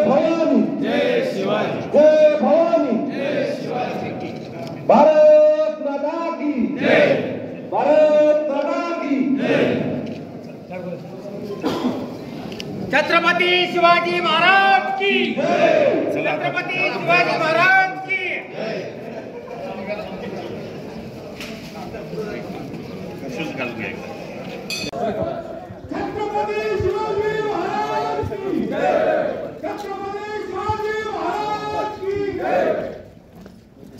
भवानी जय शिवाजी जय भवानी जय शिवाजी भारत माता की जय भारत माता की छत्रपती शिवाजी महाराज की छत्रपती शिवाजी महाराज की छत्रपती शिवाजी महाराज की छत्रपती शिवाजी महाराज की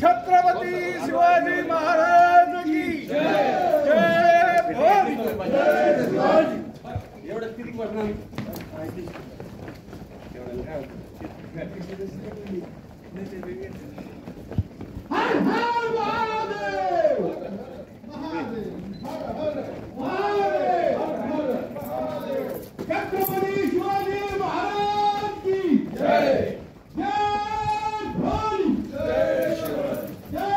छत्रपती शिवाजी महाराज की जय भवानी जय शिवाजी हर हर महादेव छत्रपती शिवाजी महाराज की जय जय भवानी जय शिवाजी जय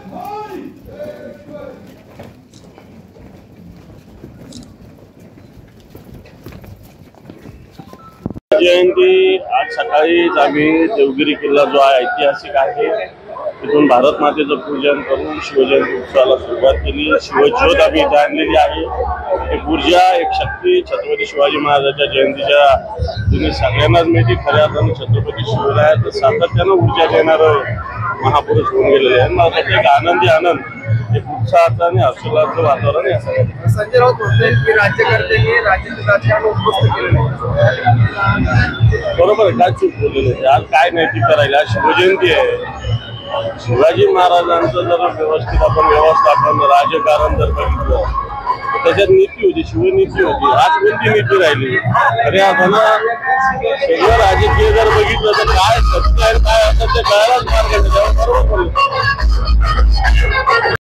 भवानी जय शिवाजी जयंती आज सकाळीच आम्ही देवगिरी किल्ला जो आहे ऐतिहासिक आहे तिथून भारत मातेचं पूजन करून शिवजयंती उत्सवाला सुरुवात केली। शिवज्योत आम्ही इथे आणलेली आहे। एक ऊर्जा एक शक्ती छत्रपती शिवाजी महाराजांच्या जयंतीच्या तुम्ही सगळ्यांनाच माहिती खऱ्या अर्थाने छत्रपती शिवरायाचं सातत्यानं ऊर्जा देणारं महापुरुष होऊन गेलेले आहे। मला वाटतं एक आनंदी आनंद एक उत्साहाचं आणि हर्षोल्लासाचं वातावरण आहे सगळं। संजय राऊत म्हणतात की राज्यकर्त्यांनी राज्यातील राजकारण उद्ध्वस्त केलेलं आहे। बरोबर आहे, काय चूक बोललेलं आहे? आज काय नैतिकता राहिली? आज शिवजयंती आहे। शिवाजी महाराजांचं जर व्यवस्थित आपण व्यवस्थापन राजकारण जर बघितलं तर त्याच्यात नीती होती, शिवनीती होती। आज कोणती नीती राहिली? खऱ्या अर्थानं सगळं राजकीय जर बघितलं तर काय सत्य आहे काय असं ते काय